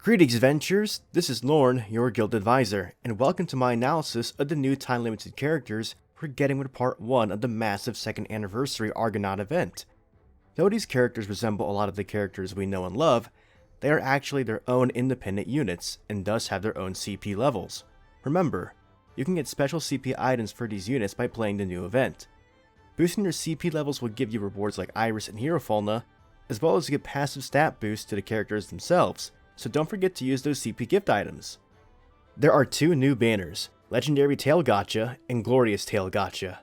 Greetings adventurers, this is Lorne, your guild advisor, and welcome to my analysis of the new time-limited characters we're getting with part 1 of the massive 2nd anniversary Argonaut event. Though these characters resemble a lot of the characters we know and love, they are actually their own independent units, and thus have their own CP levels. Remember, you can get special CP items for these units by playing the new event. Boosting your CP levels will give you rewards like Iris and Hero Fauna, as well as get passive stat boosts to the characters themselves, so don't forget to use those CP gift items. There are 2 new banners, Legendary Tail Gotcha and Glorious Tail Gotcha.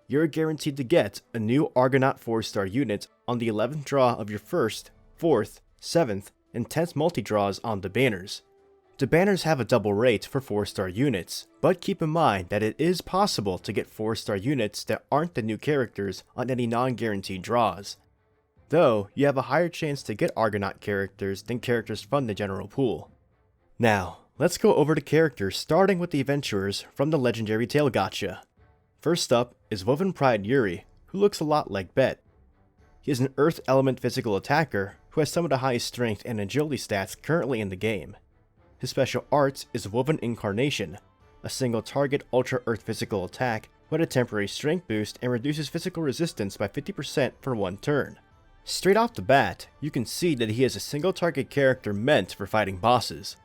You're guaranteed to get a new Argonaut 4-star unit on the 11th draw of your 1st, 4th, 7th, and 10th multi-draws on the banners. The banners have a double rate for 4-star units, but keep in mind that it is possible to get 4-star units that aren't the new characters on any non-guaranteed draws. Though, you have a higher chance to get Argonaut characters than characters from the general pool. Now, let's go over the characters starting with the adventurers from the Legendary Tail Gotcha. First up is Woven Pride Yuri, who looks a lot like Bet. He is an Earth Element physical attacker who has some of the highest strength and agility stats currently in the game. His special art is Woven Incarnation, a single target Ultra Earth physical attack with a temporary strength boost and reduces physical resistance by 50% for 1 turn. Straight off the bat, you can see that he is a single target character meant for fighting bosses.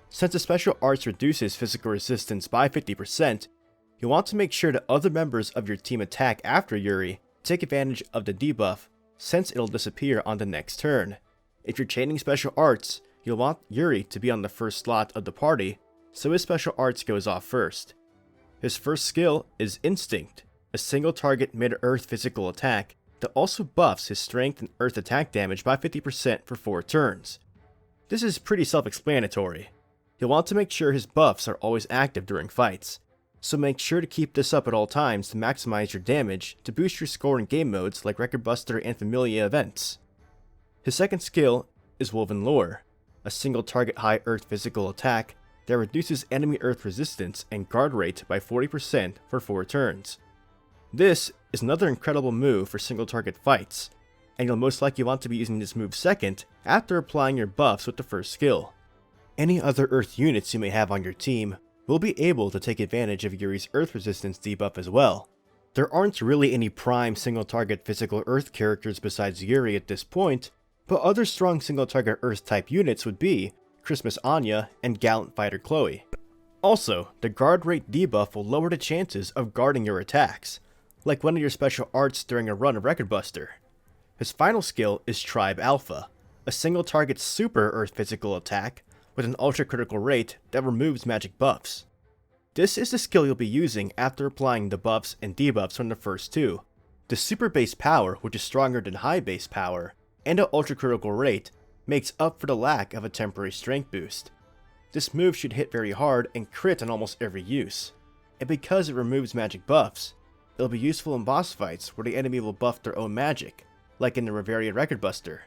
Since the special arts reduces physical resistance by 50%, you'll want to make sure that other members of your team attack after Yuri take advantage of the debuff, since it'll disappear on the next turn. If you're chaining special arts, you'll want Yuri to be on the first slot of the party, so his special arts goes off first. His first skill is Instinct, a single target mid-earth physical attack that also buffs his strength and earth attack damage by 50% for 4 turns. This is pretty self-explanatory. You'll want to make sure his buffs are always active during fights, so make sure to keep this up at all times to maximize your damage to boost your score in game modes like Record Buster and Familia events. His second skill is Woven Lure, a single target high earth physical attack that reduces enemy earth resistance and guard rate by 40% for 4 turns. This is another incredible move for single target fights, and you'll most likely want to be using this move second after applying your buffs with the first skill. Any other earth units you may have on your team will be able to take advantage of Yuri's earth resistance debuff as well. There aren't really any prime single target physical earth characters besides Yuri at this point, but other strong single target earth type units would be Christmas Anya and Gallant Fighter Chloe. Also, the guard rate debuff will lower the chances of guarding your attacks, like one of your special arts during a run of Record Buster. His final skill is Tribe Alpha, a single target super earth physical attack with an ultra critical rate that removes magic buffs. This is the skill you'll be using after applying the buffs and debuffs from the first 2. The super base power, which is stronger than high base power, and an ultra critical rate, makes up for the lack of a temporary strength boost. This move should hit very hard and crit on almost every use, and because it removes magic buffs, it'll be useful in boss fights where the enemy will buff their own magic, like in the Reveria Record Buster.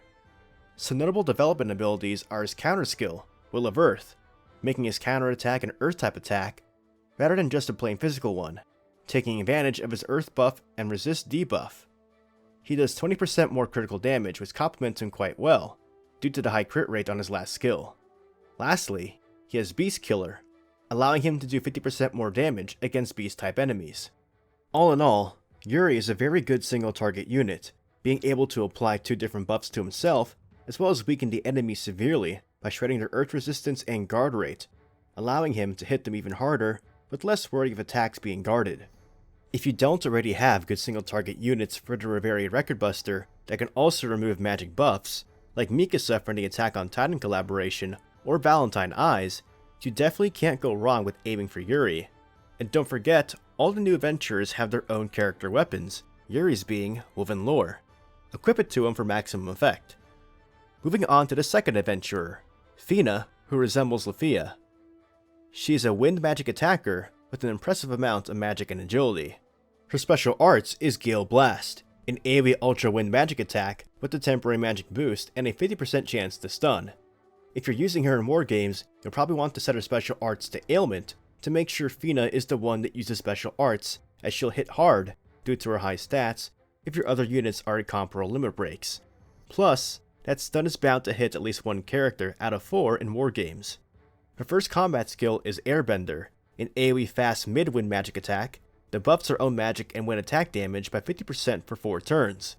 Some notable development abilities are his counter skill, Will of Earth, making his counter attack an earth type attack, rather than just a plain physical one, taking advantage of his earth buff and resist debuff. He does 20% more critical damage, which complements him quite well, due to the high crit rate on his last skill. Lastly, he has Beast Killer, allowing him to do 50% more damage against beast type enemies. All in all, Yuri is a very good single target unit, being able to apply 2 different buffs to himself, as well as weaken the enemy severely by shredding their earth resistance and guard rate, allowing him to hit them even harder with less worry of attacks being guarded. If you don't already have good single target units for the Reveria Record Buster that can also remove magic buffs, like Mikasa from the Attack on Titan collaboration or Valentine Eyes, you definitely can't go wrong with aiming for Yuri. And don't forget, all the new adventurers have their own character weapons, Yuri's being Woven Lure. Equip it to him for maximum effect. Moving on to the second adventurer, Fina, who resembles Lafia. She is a wind magic attacker with an impressive amount of magic and agility. Her special arts is Gale Blast, an AoE ultra wind magic attack with a temporary magic boost and a 50% chance to stun. If you're using her in war games, you'll probably want to set her special arts to Ailment to make sure Fina is the one that uses special arts, as she'll hit hard due to her high stats if your other units are at comparable limit breaks. Plus, That stun is bound to hit at least one character out of 4 in wargames. Her first combat skill is Airbender, an AoE fast mid-wind magic attack that buffs her own magic and wind attack damage by 50% for 4 turns.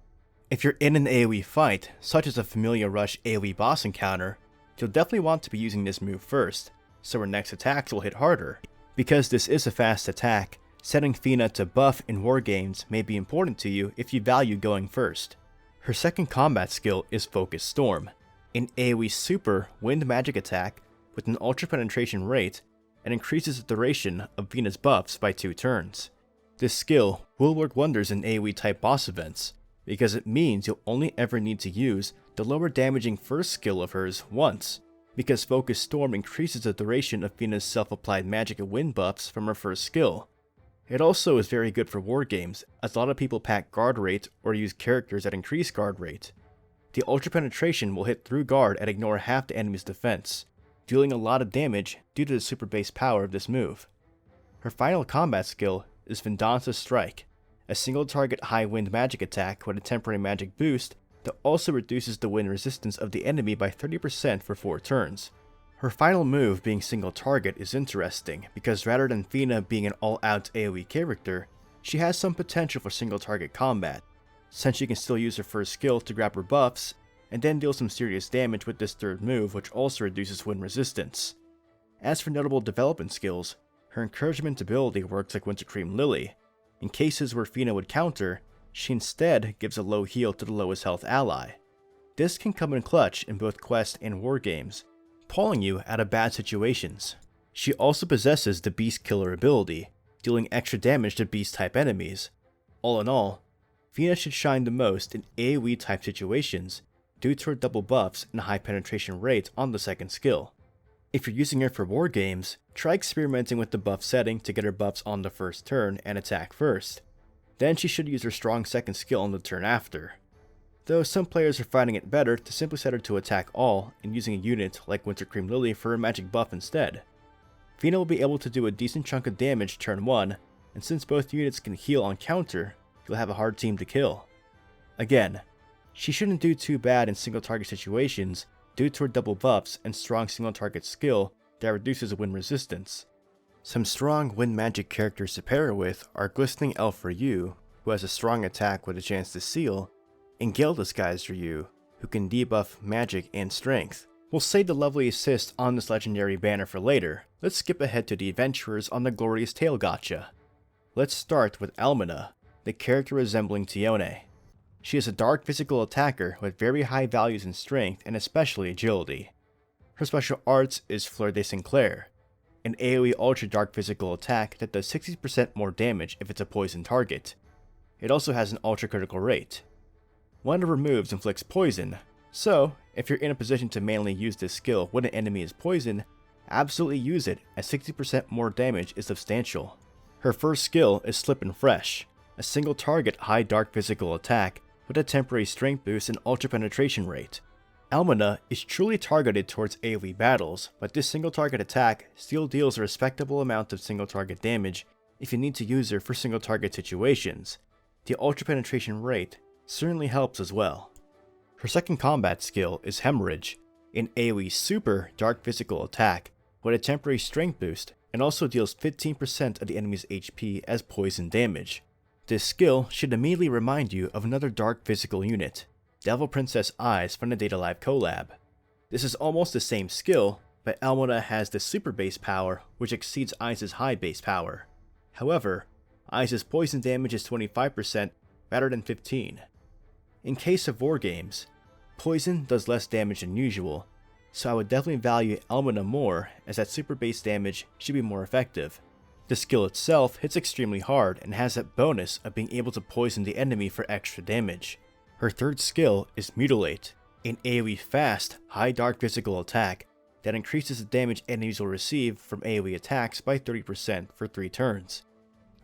If you're in an AoE fight, such as a Familia Rush AoE boss encounter, you'll definitely want to be using this move first, so her next attacks will hit harder. Because this is a fast attack, setting Fina to buff in wargames may be important to you if you value going first. Her second combat skill is Focus Storm, an AoE super wind magic attack with an ultra penetration rate and increases the duration of Fina's buffs by 2 turns. This skill will work wonders in AoE type boss events, because it means you'll only ever need to use the lower damaging first skill of hers once, because Focus Storm increases the duration of Fina's self-applied magic and wind buffs from her first skill. It also is very good for wargames, as a lot of people pack guard rate or use characters that increase guard rate. The ultra penetration will hit through guard and ignore half the enemy's defense, dealing a lot of damage due to the super base power of this move. Her final combat skill is Vendanza Strike, a single target high wind magic attack with a temporary magic boost that also reduces the wind resistance of the enemy by 30% for 4 turns. Her final move being single target is interesting because rather than Fina being an all-out AoE character, she has some potential for single target combat, since she can still use her first skill to grab her buffs and then deal some serious damage with this third move, which also reduces wind resistance. As for notable development skills, her encouragement ability works like Wintercream Lily. In cases where Fina would counter, she instead gives a low heal to the lowest health ally. This can come in clutch in both quest and wargames, pulling you out of bad situations. She also possesses the Beast Killer ability, dealing extra damage to beast type enemies. All in all, Fina should shine the most in AoE type situations due to her double buffs and high penetration rate on the second skill. If you're using her for wargames, try experimenting with the buff setting to get her buffs on the first turn and attack first. Then she should use her strong second skill on the turn after. Though some players are finding it better to simply set her to attack all and using a unit like Wintercream Lily for a magic buff instead. Fina will be able to do a decent chunk of damage turn 1, and since both units can heal on counter, you'll have a hard team to kill. Again, she shouldn't do too bad in single target situations due to her double buffs and strong single target skill that reduces wind resistance. Some strong wind magic characters to pair with are Glistening Elf Riolu, who has a strong attack with a chance to seal, and Gale Disguised Riolu, who can debuff magic and strength. We'll save the lovely assist on this legendary banner for later. Let's skip ahead to the adventurers on the Glorious Tale Gacha. Let's start with Almina, the character resembling Tione. She is a dark physical attacker with very high values in strength and especially agility. Her special arts is Fleur de Sinclair, an AoE ultra dark physical attack that does 60% more damage if it's a poison target. It also has an ultra critical rate. One of her moves inflicts poison, so if you're in a position to mainly use this skill when an enemy is poisoned, absolutely use it as 60% more damage is substantial. Her first skill is Slip and Fresh, a single target high dark physical attack with a temporary strength boost and ultra penetration rate. Almina is truly targeted towards AoE battles, but this single target attack still deals a respectable amount of single target damage if you need to use her for single target situations. The ultra penetration rate certainly helps as well. Her second combat skill is Hemorrhage, an AoE super dark physical attack with a temporary strength boost and also deals 15% of the enemy's HP as poison damage. This skill should immediately remind you of another dark physical unit, Devil Princess Eyes from the Data Live collab. This is almost the same skill, but Almina has the super base power which exceeds Eyes' high base power. However, Eyes' poison damage is 25% rather than 15%. In case of wargames, poison does less damage than usual, so I would definitely value Almina more as that super base damage should be more effective. The skill itself hits extremely hard and has that bonus of being able to poison the enemy for extra damage. Her third skill is Mutilate, an AoE fast, high dark physical attack that increases the damage enemies will receive from AoE attacks by 30% for 3 turns.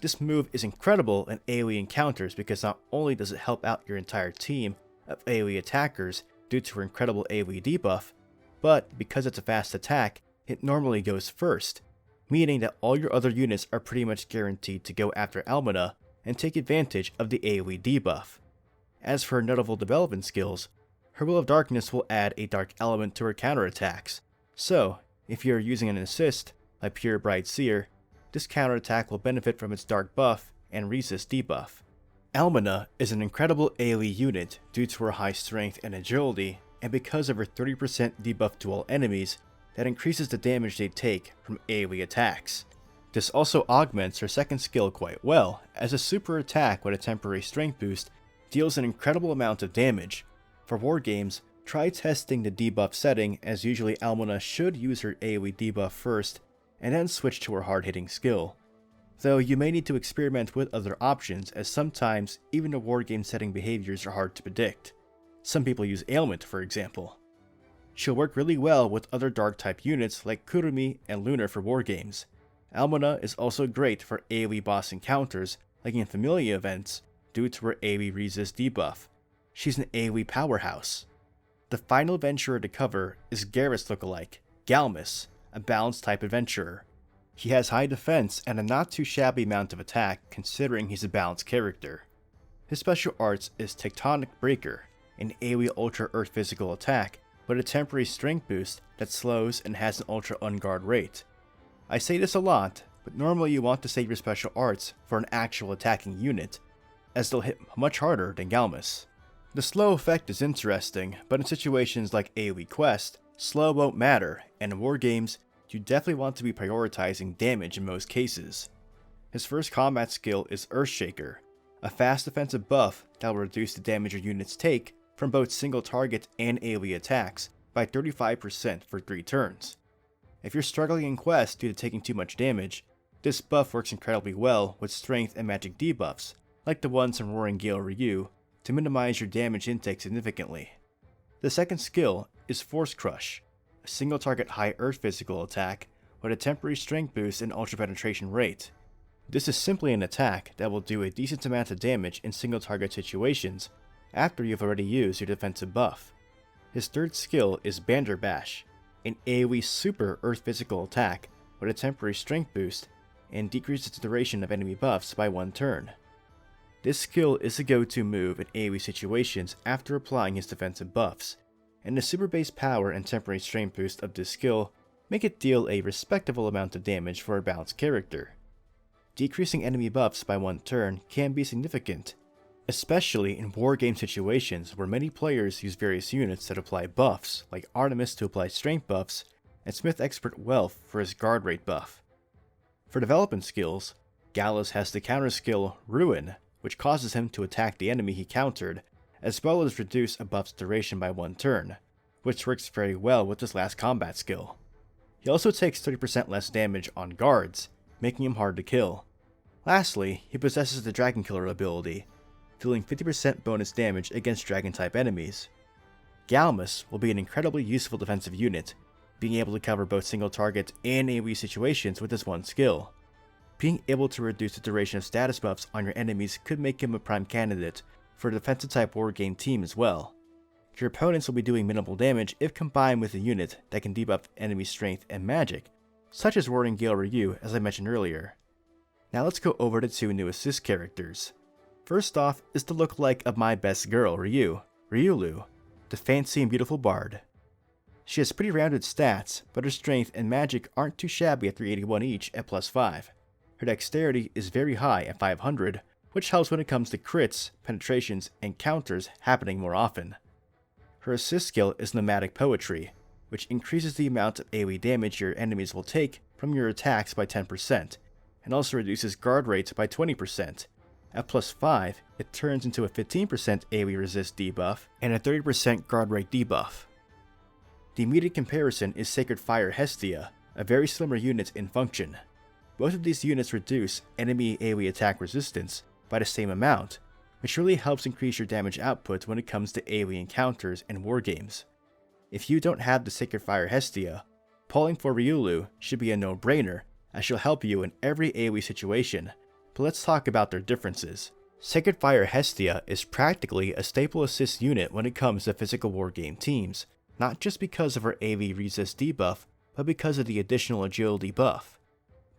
This move is incredible in AoE encounters because not only does it help out your entire team of AoE attackers due to her incredible AoE debuff, but because it's a fast attack, it normally goes first, meaning that all your other units are pretty much guaranteed to go after Almina and take advantage of the AoE debuff. As for her notable development skills, Her Will of Darkness will add a dark element to her counterattacks, so if you are using an assist, like Pure Bright Seer, this counterattack will benefit from its dark buff and resist debuff. Almina is an incredible AoE unit due to her high strength and agility, and because of her 30% debuff to all enemies, that increases the damage they take from AoE attacks. This also augments her second skill quite well, as a super attack with a temporary strength boost deals an incredible amount of damage. For war games, try testing the debuff setting, as usually Almina should use her AoE debuff first and then switch to her hard-hitting skill. Though you may need to experiment with other options, as sometimes even the war game setting behaviors are hard to predict. Some people use ailment, for example. She'll work really well with other dark type units like Kurumi and Lunar for war games. Almina is also great for AoE boss encounters like in Familia events due to her AoE resist debuff. She's an AoE powerhouse. The final adventurer to cover is Galvis lookalike, Galvis, a balanced type adventurer. He has high defense and a not too shabby amount of attack considering he's a balanced character. His special arts is Tectonic Breaker, an AoE ultra earth physical attack with a temporary strength boost that slows and has an ultra unguard rate. I say this a lot, but normally you want to save your special arts for an actual attacking unit, as they'll hit much harder than Galvis. The slow effect is interesting, but in situations like AoE Quest, slow won't matter, and in war games, you definitely want to be prioritizing damage in most cases. His first combat skill is Earthshaker, a fast defensive buff that will reduce the damage your units take from both single target and AoE attacks by 35% for 3 turns. If you're struggling in Quest due to taking too much damage, this buff works incredibly well with strength and magic debuffs, like the ones from Roaring Gale Ryu, to minimize your damage intake significantly. The second skill is Force Crush, a single target high earth physical attack with a temporary strength boost and ultra penetration rate. This is simply an attack that will do a decent amount of damage in single target situations after you've already used your defensive buff. His third skill is Banderbash, an AoE super earth physical attack with a temporary strength boost and decreases the duration of enemy buffs by 1 turn. This skill is the go-to move in AoE situations after applying his defensive buffs, and the super base power and temporary strength boost of this skill make it deal a respectable amount of damage for a balanced character. Decreasing enemy buffs by 1 turn can be significant, especially in war game situations where many players use various units that apply buffs, like Artemis to apply strength buffs, and Smith Expert Wealth for his guard rate buff. For development skills, Galvis has the counter skill Ruin, which causes him to attack the enemy he countered, as well as reduce a buff's duration by 1 turn, which works very well with his last combat skill. He also takes 30% less damage on guards, making him hard to kill. Lastly, he possesses the Dragon Killer ability, dealing 50% bonus damage against dragon-type enemies. Galvis will be an incredibly useful defensive unit, being able to cover both single target and AoE situations with this one skill. Being able to reduce the duration of status buffs on your enemies could make him a prime candidate for a defensive type wargame team as well. Your opponents will be doing minimal damage if combined with a unit that can debuff enemy strength and magic, such as Roaring Gale Ryu as I mentioned earlier. Now let's go over the 2 new assist characters. First off is the lookalike of my best girl, Riolu, the fancy and beautiful bard. She has pretty rounded stats, but her strength and magic aren't too shabby at 381 each at +5. Her dexterity is very high at 500, which helps when it comes to crits, penetrations, and counters happening more often. Her assist skill is Nomadic Poetry, which increases the amount of AoE damage your enemies will take from your attacks by 10%, and also reduces guard rates by 20%. At +5, it turns into a 15% AoE resist debuff and a 30% guard rate debuff. The immediate comparison is Sacred Fire Hestia, a very similar unit in function. Both of these units reduce enemy AoE attack resistance by the same amount, which really helps increase your damage output when it comes to AoE encounters and wargames. If you don't have the Sacred Fire Hestia, pulling for Riolu should be a no-brainer, as she'll help you in every AoE situation, but let's talk about their differences. Sacred Fire Hestia is practically a staple assist unit when it comes to physical wargame teams, not just because of her AoE resist debuff, but because of the additional agility buff.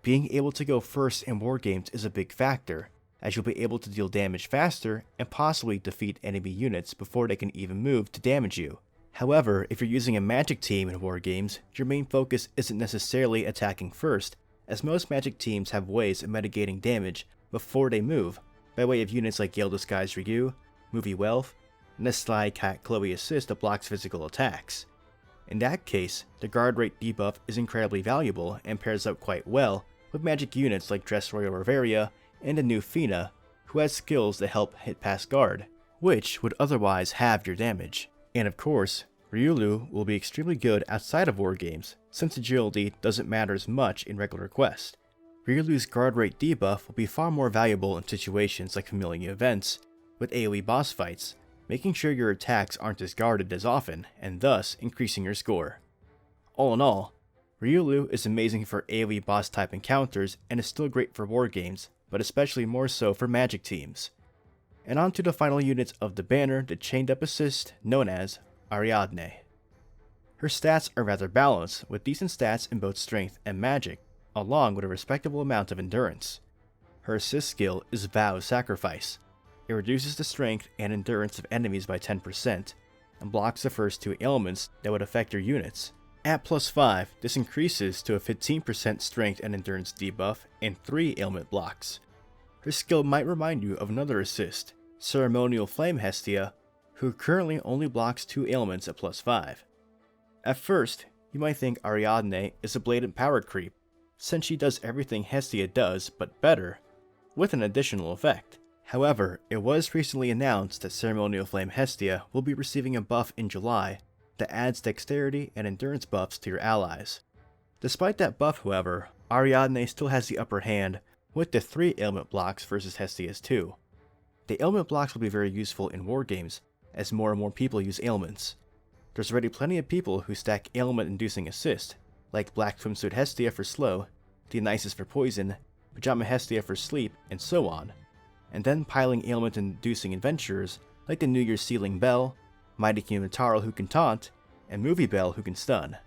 Being able to go first in wargames is a big factor, as you'll be able to deal damage faster and possibly defeat enemy units before they can even move to damage you. However, if you're using a magic team in war games, your main focus isn't necessarily attacking first, as most magic teams have ways of mitigating damage before they move, by way of units like Gale Disguised Ryu, Movie Wealth, and the Sly Cat Chloe Assist that blocks physical attacks. In that case, the guard rate debuff is incredibly valuable and pairs up quite well with magic units like Dress Royal Reveria and the new Fina, who has skills that help hit past guard, which would otherwise halve your damage. And of course, Riolu will be extremely good outside of war games, since agility doesn't matter as much in regular Quest. Riolu's guard rate debuff will be far more valuable in situations like familiar events, with AoE boss fights, making sure your attacks aren't discarded as often, and thus increasing your score. All in all, Riolu is amazing for AoE boss type encounters and is still great for war games, but especially more so for magic teams. And on to the final unit of the banner, the chained up assist known as Ariadne. Her stats are rather balanced, with decent stats in both strength and magic, along with a respectable amount of endurance. Her assist skill is Vow Sacrifice. It reduces the strength and endurance of enemies by 10%, and blocks the first two ailments that would affect your units. At +5, this increases to a 15% strength and endurance debuff and 3 ailment blocks. Her skill might remind you of another assist, Ceremonial Flame Hestia, who currently only blocks 2 ailments at +5. At first, you might think Ariadne is a blatant power creep, since she does everything Hestia does but better, with an additional effect. However, it was recently announced that Ceremonial Flame Hestia will be receiving a buff in July that adds dexterity and endurance buffs to your allies. Despite that buff, however, Ariadne still has the upper hand with the 3 ailment blocks versus Hestia's 2. The ailment blocks will be very useful in war games, as more and more people use ailments. There's already plenty of people who stack ailment-inducing assist, like Black Swimsuit Hestia for slow, Dionysus for poison, Pajama Hestia for sleep, and so on, and then piling ailment-inducing adventurers like the New Year's Sealing Bell, Mighty Kimitaro who can taunt, and Movie Bell who can stun.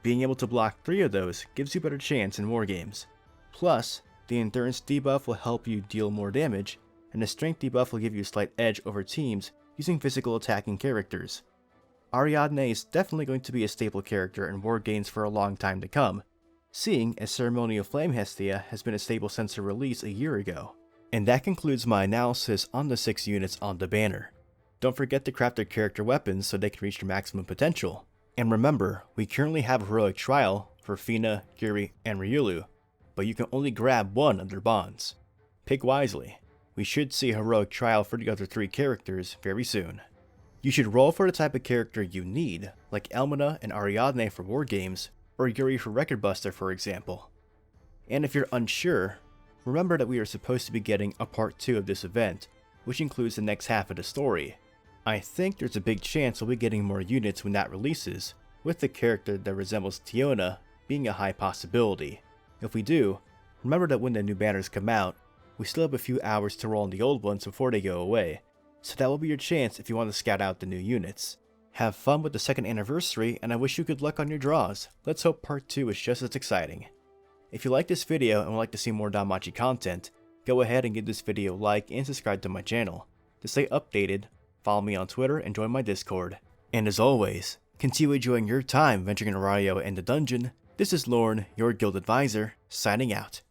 Being able to block 3 of those gives you a better chance in war games. Plus, the endurance debuff will help you deal more damage, and the strength debuff will give you a slight edge over teams using physical attacking characters. Ariadne is definitely going to be a staple character in war games for a long time to come, seeing as Ceremonial Flame Hestia has been a staple since her release a year ago. And that concludes my analysis on the 6 units on the banner. Don't forget to craft their character weapons so they can reach their maximum potential. And remember, we currently have a heroic trial for Fina, Yuri, and Riolu, but you can only grab one of their bonds. Pick wisely. We should see a heroic trial for the other 3 characters very soon. You should roll for the type of character you need, like Elmina and Ariadne for war games, or Yuri for Record Buster for example. And if you're unsure, remember that we are supposed to be getting a part 2 of this event, which includes the next half of the story. I think there's a big chance we'll be getting more units when that releases, with the character that resembles Tiona being a high possibility. If we do, remember that when the new banners come out, we still have a few hours to roll on the old ones before they go away, so that will be your chance if you want to scout out the new units. Have fun with the 2nd anniversary, and I wish you good luck on your draws. Let's hope part 2 is just as exciting. If you like this video and would like to see more DanMachi content, go ahead and give this video a like and subscribe to my channel. To stay updated, follow me on Twitter and join my Discord. And as always, continue enjoying your time venturing in Ariadne and the dungeon. This is Lorne, your guild advisor, signing out.